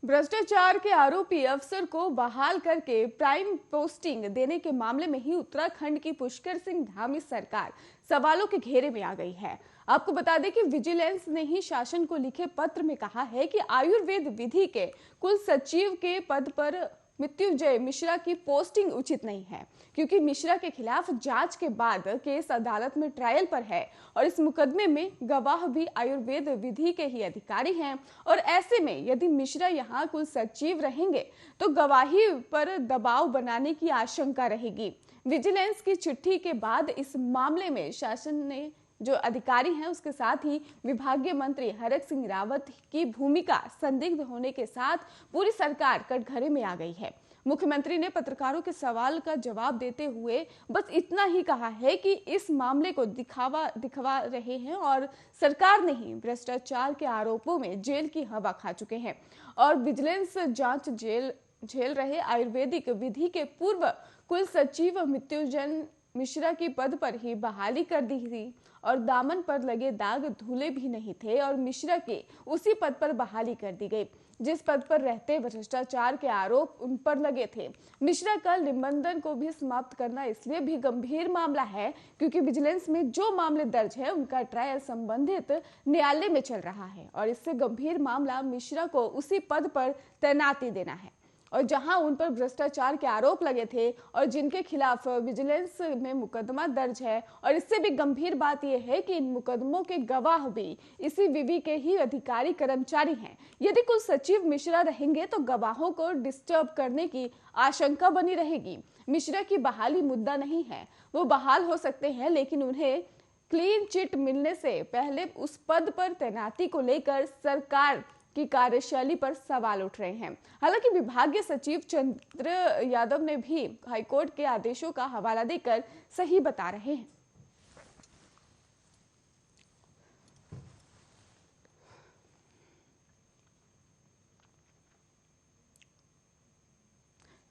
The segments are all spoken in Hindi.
भ्रष्टाचार के आरोपी अफसर को बहाल करके प्राइम पोस्टिंग देने के मामले में ही उत्तराखंड की पुष्कर सिंह धामी सरकार सवालों के घेरे में आ गई है। आपको बता दें कि विजिलेंस ने ही शासन को लिखे पत्र में कहा है कि आयुर्वेद विधि के कुल सचिव के पद पर मृत्युंजय मिश्रा की पोस्टिंग उचित नहीं है, क्योंकि मिश्रा के खिलाफ जांच के बाद केस अदालत में ट्रायल पर है और इस मुकदमे में गवाह भी आयुर्वेद विधि के ही अधिकारी हैं। और ऐसे में यदि मिश्रा यहाँ कुल सचिव रहेंगे तो गवाही पर दबाव बनाने की आशंका रहेगी। विजिलेंस की चिट्ठी के बाद इस मामले में शासन ने जो अधिकारी हैं उसके साथ ही विभागीय मंत्री हरक सिंह रावत की भूमिका संदिग्ध होने के साथ पूरी सरकार कटघरे में आ गई है। मुख्यमंत्री ने पत्रकारों के सवाल का जवाब देते हुए बस इतना ही कहा है कि इस मामले को दिखवा रहे हैं और सरकार नहीं भ्रष्टाचार के आरोपों में जेल की हवा खा चुके हैं और विजिलेंस जांच झेल रहे आयुर्वेदिक विधि के पूर्व कुल सचिव मृत्युंजय मिश्रा की पद पर ही बहाली कर दी थी और दामन पर लगे दाग धुले भी नहीं थे और मिश्रा के उसी पद पर बहाली कर दी गई जिस पद पर रहते भ्रष्टाचार के आरोप उन पर लगे थे। मिश्रा का निबंधन को भी समाप्त करना इसलिए भी गंभीर मामला है क्योंकि विजिलेंस में जो मामले दर्ज है उनका ट्रायल संबंधित न्यायालय में चल रहा है और इससे गंभीर मामला मिश्रा को उसी पद पर तैनाती देना है और जहां उन पर भ्रष्टाचार के आरोप लगे थे और जिनके खिलाफ विजिलेंस में मुकदमा दर्ज है। और इससे भी गंभीर बात यह है कि इन मुकदमों के गवाह भी इसी विवि के ही अधिकारी कर्मचारी हैं। यदि कुल सचिव मिश्रा रहेंगे तो गवाहों को डिस्टर्ब करने की आशंका बनी रहेगी। मिश्रा की बहाली मुद्दा नहीं है, वो बहाल हो सकते हैं, लेकिन उन्हें क्लीन चिट मिलने से पहले उस पद पर तैनाती को लेकर सरकार की कार्यशैली पर सवाल उठ रहे हैं। हालांकि विभागीय सचिव चंद्र यादव ने भी हाईकोर्ट के आदेशों का हवाला देकर सही बता रहे हैं।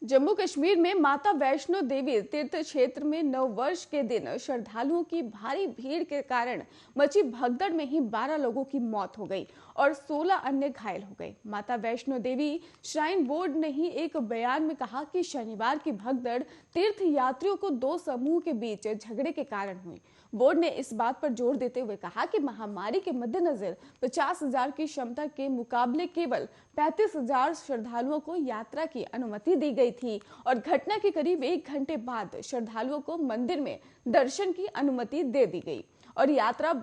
जम्मू कश्मीर में माता वैष्णो देवी तीर्थ क्षेत्र में नववर्ष के दिन श्रद्धालुओं की भारी भीड़ के कारण मची भगदड़ में ही 12 लोगों की मौत हो गई और 16 अन्य घायल हो गए। माता वैष्णो देवी श्राइन बोर्ड ने ही एक बयान में कहा कि शनिवार की भगदड़ तीर्थ यात्रियों को दो समूह के बीच झगड़े के कारण हुई। बोर्ड ने इस बात पर जोर देते हुए कहा कि महामारी के मद्देनजर 50,000 की क्षमता के मुकाबले केवल 35,000 श्रद्धालुओं को यात्रा की अनुमति दी गई थी और घटना के करीब 1 घंटे बाद श्रद्धालुओं को मंदिर में दर्शन की अनुमति दे दी गई और यात्रा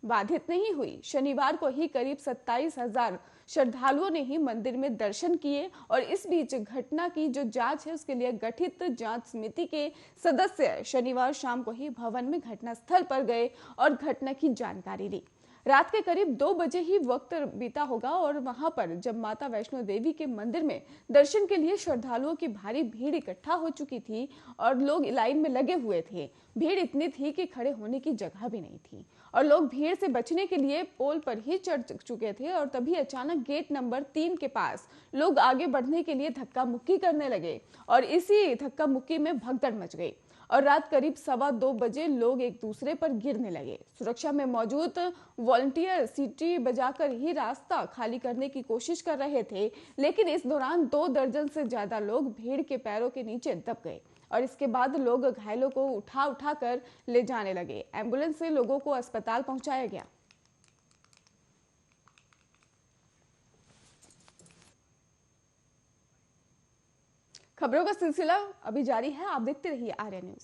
बाधित नहीं हुई। शनिवार को ही करीब 27,000 श्रद्धालुओं ने ही मंदिर में दर्शन किए और इस बीच घटना की जो जांच है उसके लिए गठित जांच समिति के सदस्य शनिवार शाम को ही भवन में घटनास्थल पर गए और घटना की जानकारी ली। रात के करीब 2 बजे ही वक्त बीता होगा और वहां पर जब माता वैष्णो देवी के मंदिर में दर्शन के लिए श्रद्धालुओं की भारी भीड़ इकट्ठा हो चुकी थी और लोग लाइन में लगे हुए थे। भीड़ इतनी थी कि खड़े होने की जगह भी नहीं थी और लोग भीड़ से बचने के लिए पोल पर ही चढ़ चुके थे और तभी अचानक गेट नंबर 3 के पास लोग आगे बढ़ने के लिए धक्का मुक्की करने लगे और इसी धक्का मुक्की में भगदड़ मच गई और रात करीब 2:15 बजे लोग एक दूसरे पर गिरने लगे। सुरक्षा में मौजूद वॉलंटियर सीटी बजाकर ही रास्ता खाली करने की कोशिश कर रहे थे, लेकिन इस दौरान 2 दर्जन से ज्यादा लोग भीड़ के पैरों के नीचे दब गए और इसके बाद लोग घायलों को उठा कर ले जाने लगे। एम्बुलेंस से लोगों को अस्पताल पहुंचाया गया। खबरों का सिलसिला अभी जारी है, आप देखते रहिए आर्या न्यूज।